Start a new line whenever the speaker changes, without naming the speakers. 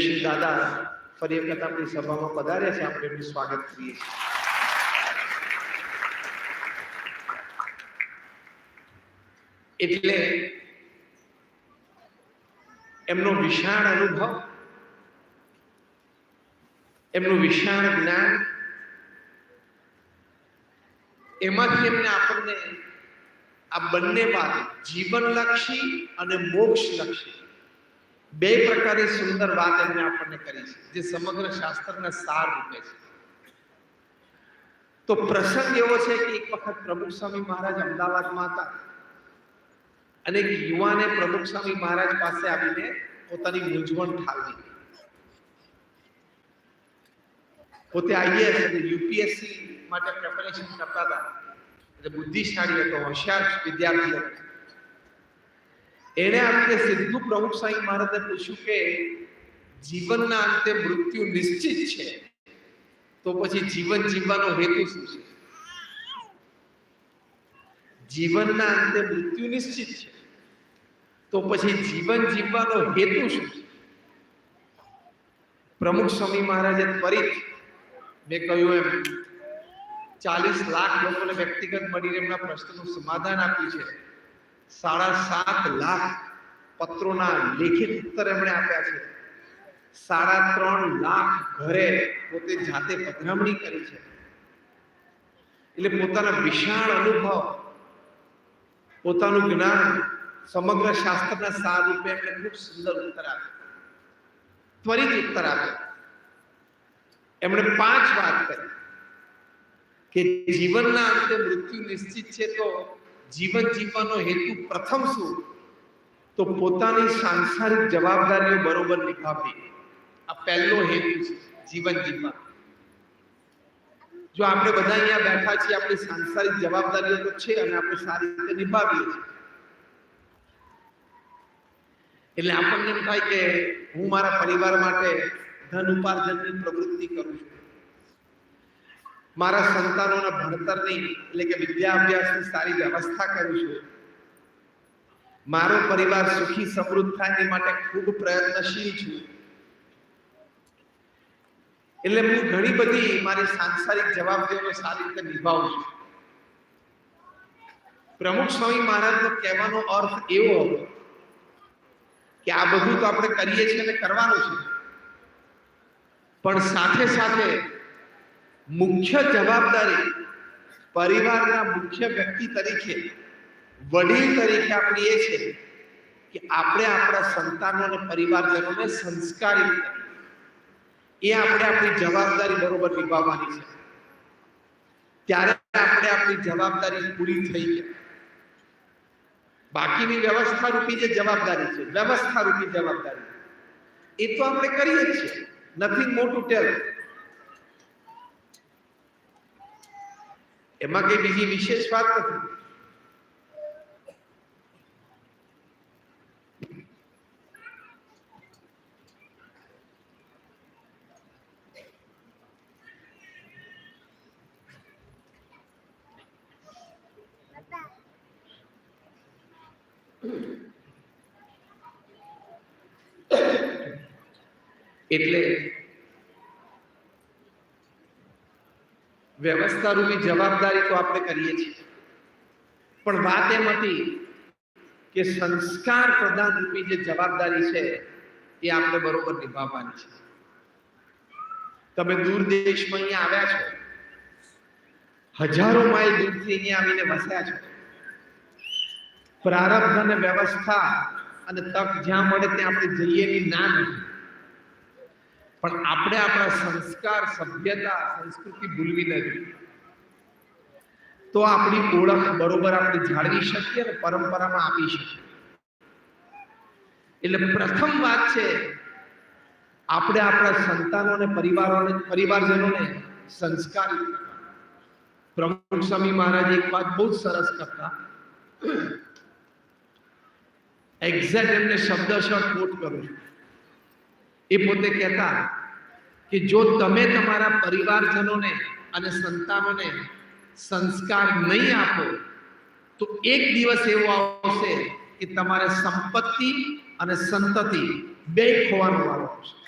શ્રી દાદા ફરી વખત આપણી સભામાં પધાર્યા છે, આપણે એમનું સ્વાગત કરીએ છીએ. એટલે એમનો વિશાળ અનુભવ, એમનું વિશાળ જ્ઞાન, એમાંથી એમને આપણને આ બંને વાત જીવનલક્ષી અને મોક્ષલક્ષી બે પ્રકારની સુંદર વાત એમને આપણને કરી છે, જે સમગ્ર શાસ્ત્રના સાર રૂપે છે. તો પ્રસંગ એવો છે કે એક વખત પ્રમુખ સ્વામી મહારાજ અમદાવાદમાં હતા અને એક યુવાને પ્રમુખ સ્વામી મહારાજ પાસે આવીને પોતાની મૂંઝવણ ઠાલવી. પોતે આઈએએસ અને યુપીએસસી માટે પ્રિપેરેશન કરતા હતા, એટલે બુદ્ધિશાળી હતો, હોશિયાર વિદ્યાર્થી હતો. એણે આવીને સીધું પ્રમુખ સ્વામી મહારાજને પૂછ્યું કે જીવનના અંતે મૃત્યુ નિશ્ચિત છે, તો પછી જીવન જીવવાનો હેતુ શું છે? જીવનના અંતે મૃત્યુ નિશ્ચિત છે, તો પછી જીવન જીવવાનો હેતુ શું છે? પ્રમુખ સ્વામી મહારાજે ત્વરિત, મેં કહ્યું એમ 40 લાખ લોકોને વ્યક્તિગત મળીને એમના પ્રશ્નનું સમાધાન આપ્યું છે. 7.5 લાખ પત્રોના લેખિત ઉત્તર એમણે આપ્યા છે. 3.5 લાખ ઘરે પોતે જાતે પધરામણી કરી છે. એટલે પોતાના વિશાળ અનુભવ, પોતાનું જ્ઞાન, સમગ્ર શાસ્ત્રના સાર રૂપે એમણે ખૂબ સુંદર ઉત્તર આપ્યો, ત્વરિત ઉત્તર આપ્યો. એમણે 5 વાત કરી કે જીવનના અંતે મૃત્યુ નિશ્ચિત છે, તો જીવન જીવવાનો હેતુ પ્રથમ શું? તો પોતાની સાંસારિક જવાબદારીઓ બરોબર નિભાવવી. આ પહેલો હેતુ છે જીવન જીવવા. જો આપણે બધા અહીંયા બેઠા છીએ, આપણી સાંસારિક જવાબદારીઓ તો છે અને આપણે સારી રીતે નિભાવીએ છીએ, એટલે આપણને એમ થાય કે હું મારા પરિવાર માટે ધન ઉપાર્જનની પ્રવૃત્તિ કરું છું, મારા સંતાનોના ભણતરની એટલે કે વિદ્યા અભ્યાસની સારી વ્યવસ્થા કરું છું, મારો પરિવાર સુખી સમૃદ્ધ થાય એ માટે ખૂબ પ્રયત્નશીલ છું, એટલે હું ઘણી બધી મારી સાંસારિક જવાબદારીઓ સારી રીતે નિભાવું છું. પ્રમુખ સ્વામી મહારાજનો કહેવાનો અર્થ એવો હતો કે આ બધું તો આપણે કરીએ છીએ અને કરવાનું છે, પણ સાથે સાથે મુખ્ય જવાબદારી પરિવારના મુખ્ય વ્યક્તિ તરીકે, વડીલ તરીકે આપણી એ છે કે આપણે આપણા સંતાનો અને પરિવારજનોને સંસ્કારિત કરીએ. એ આપણે આપણી જવાબદારી બરોબર નિભાવવાની છે. ત્યારે આપણે આપણી જવાબદારી પૂરી થઈ ગઈ. બાકીની વ્યવસ્થા રૂપી જે જવાબદારી છે, વ્યવસ્થા રૂપી જવાબદારી, એ તો આપણે કરીએ જ છીએ, નથિંગ મોર ટુ ટેલ. એમાં કઈ બીજી વિશેષ વાત નથી. એટલે વ્યવસ્થા રૂપી જવાબદારી તો આપણે કરીએ છીએ, પણ વાત એમ હતી કે સંસ્કાર પ્રધાન રૂપી જે જવાબદારી છે એ આપણે બરોબર નિભાવવાની છે. તમે દૂર દેશમાં અહીંયા આવ્યા છો, હજારો માઇલ દૂરથી અહીંયા આવીને વસ્યા છો. પ્રારબ્ધ અને વ્યવસ્થા અને તક જ્યાં મળે ત્યાં આપણે જઈએ ની ના નથી, પણ આપણે આપણા સંસ્કાર, સભ્યતા, સંસ્કૃતિ ભૂલવી નથી. તો આપણી ઓળખ બરોબર આપણે જાળવી શકીએ અને પરંપરામાં આપી શકીએ. એટલે પ્રથમ વાત છે, આપણે આપણા સંતાનો અને પરિવારજનોને સંસ્કારિત કરવા. પ્રમુખ સ્વામી મહારાજ એક વાત બહુ સરસ કરતા, એક્ઝેક્ટ એમને શબ્દશઃ કોટ કરું છું. એ પોતે કહેતા કે જો તમે તમારા પરિવારજનોને અને સંતાનોને સંસ્કાર નહીં આપો, તો એક દિવસ એવો આવશે કે તમારે સંપત્તિ અને સંતતિ બે ખોવાનો વારો આવશે.